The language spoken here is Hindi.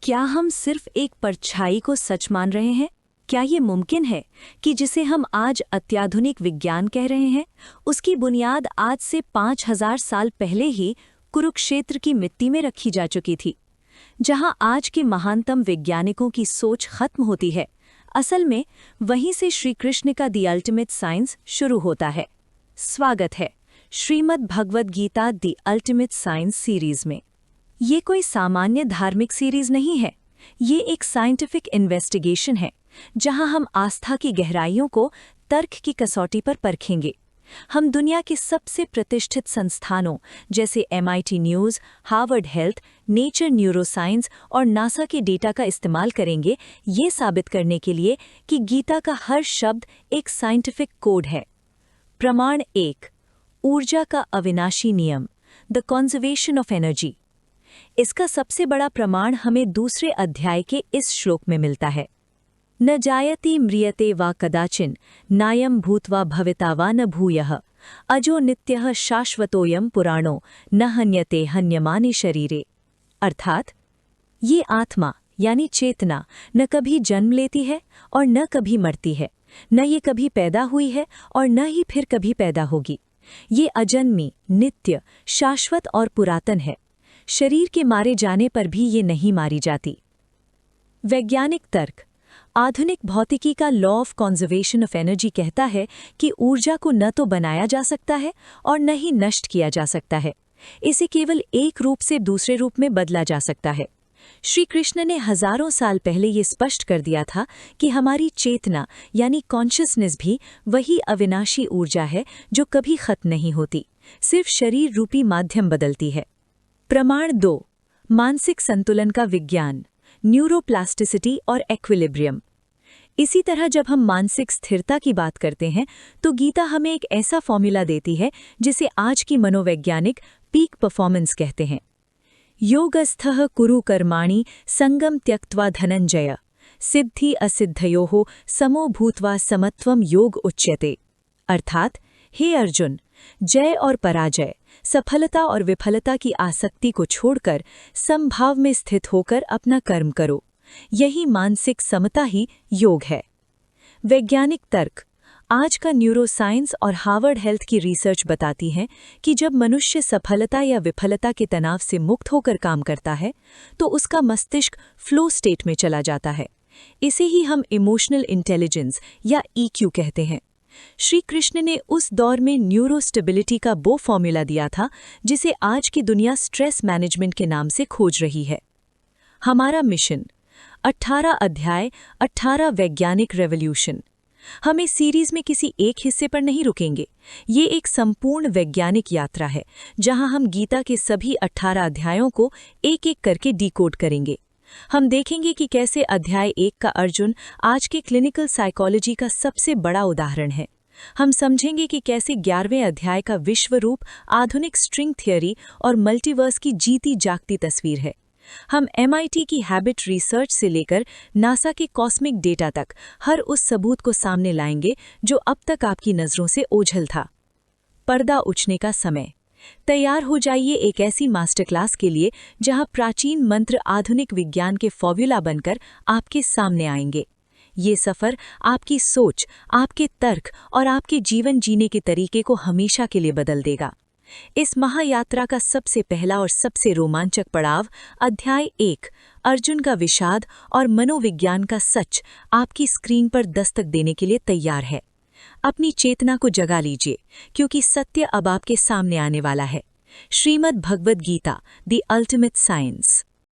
क्या हम सिर्फ एक परछाई को सच मान रहे हैं? क्या ये मुमकिन है कि जिसे हम आज अत्याधुनिक विज्ञान कह रहे हैं, उसकी बुनियाद आज से 5000 साल पहले ही कुरुक्षेत्र की मिट्टी में रखी जा चुकी थी? जहां आज के महानतम वैज्ञानिकों की सोच खत्म होती है, असल में वहीं से श्री कृष्ण का दी अल्टीमेट साइंस शुरू होता है। स्वागत है Shrimad Bhagavad Gita the ultimate science series में। ये कोई सामान्य धार्मिक सीरीज नहीं है, ये एक साइंटिफिक इन्वेस्टिगेशन है जहां हम आस्था की गहराइयों को तर्क की कसौटी पर परखेंगे। हम दुनिया के सबसे प्रतिष्ठित संस्थानों जैसे MIT news, Harvard health, nature neuroscience और नासा के डेटा का इस्तेमाल करेंगे ये साबित करने के लिए कि गीता का हर शब्द एक साइंटिफिक कोड है। प्रमाण 1, ऊर्जा का अविनाशी नियम, द कंजर्वेशन ऑफ एनर्जी। इसका सबसे बड़ा प्रमाण हमें दूसरे अध्याय के इस श्लोक में मिलता है। न जायते म्रियते वा कदाचिन नायम भूत्वा भविता वा न भूयः अजो नित्यः शाश्वतोयम पुराणो न हन्यते हन्यमाने शरीरे। अर्थात ये आत्मा यानी चेतना न कभी जन्म लेती है और न कभी मरती है, न ये कभी पैदा हुई है और न ही फिर कभी पैदा होगी। ये अजन्मी, नित्य, शाश्वत और पुरातन है। शरीर के मारे जाने पर भी ये नहीं मारी जाती। वैज्ञानिक तर्क। आधुनिक भौतिकी का law of conservation of energy कहता है कि ऊर्जा को न तो बनाया जा सकता है और न ही नष्ट किया जा सकता है। इसे केवल एक रूप से दूसरे रूप में बदला जा सकता है। श्री कृष्ण ने हजारों साल पहले ये स्पष्ट कर दिया था कि हमारी चेतना यानी कॉन्शियसनेस भी वही अविनाशी ऊर्जा है जो कभी खत्म नहीं होती, सिर्फ शरीर रूपी माध्यम बदलती है। प्रमाण 2, मानसिक संतुलन का विज्ञान, न्यूरोप्लास्टिसिटी और एक्विलिब्रियम। इसी तरह जब हम मानसिक स्थिरता की बात करते हैं तो गीता हमें एक ऐसा फॉर्मूला देती है जिसे आज की मनोवैज्ञानिक पीक परफॉर्मेंस कहते हैं। योगस्थः कुरु कर्माणि संगम त्यक्त्वा धनंजय सिद्धि असिद्धयोः समो भूत्वा समत्वम योग उच्यते। अर्थात हे अर्जुन, जय और पराजय, सफलता और विफलता की आसक्ति को छोड़कर समभाव में स्थित होकर अपना कर्म करो। यही मानसिक समता ही योग है। वैज्ञानिक तर्क। आज का न्यूरोसाइंस और हार्वर्ड हेल्थ की रिसर्च बताती है कि जब मनुष्य सफलता या विफलता के तनाव से मुक्त होकर काम करता है तो उसका मस्तिष्क फ्लो स्टेट में चला जाता है। इसे ही हम इमोशनल इंटेलिजेंस या EQ कहते हैं। श्री कृष्ण ने उस दौर में न्यूरोस्टेबिलिटी का वो फॉर्मूला दिया था जिसे आज की दुनिया स्ट्रेस मैनेजमेंट के नाम से खोज रही है। हमारा मिशन 18 अध्याय, 18 वैज्ञानिक रेवोल्यूशन। हम इस सीरीज में किसी एक हिस्से पर नहीं रुकेंगे। ये एक संपूर्ण वैज्ञानिक यात्रा है जहां हम गीता के सभी 18 अध्यायों को एक एक करके डिकोड करेंगे। हम देखेंगे कि कैसे अध्याय 1 का अर्जुन आज के क्लिनिकल साइकोलॉजी का सबसे बड़ा उदाहरण है। हम समझेंगे कि कैसे 11वें अध्याय का विश्व रूप आधुनिक स्ट्रिंग थियरी और मल्टीवर्स की जीती जागती तस्वीर है। हम MIT की हैबिट रिसर्च से लेकर नासा के कॉस्मिक डेटा तक हर उस सबूत को सामने लाएंगे जो अब तक आपकी नज़रों से ओझल था। पर्दा उछने का समय। तैयार हो जाइए एक ऐसी मास्टर क्लास के लिए जहां प्राचीन मंत्र आधुनिक विज्ञान के फॉर्मूला बनकर आपके सामने आएंगे। ये सफ़र आपकी सोच, आपके तर्क और आपके जीवन जीने के तरीके को हमेशा के लिए बदल देगा। इस महायात्रा का सबसे पहला और सबसे रोमांचक पड़ाव अध्याय 1, अर्जुन का विषाद और मनोविज्ञान का सच आपकी स्क्रीन पर दस्तक देने के लिए तैयार है। अपनी चेतना को जगा लीजिए क्योंकि सत्य अब आपके सामने आने वाला है। Shrimad Bhagavad Gita the ultimate science.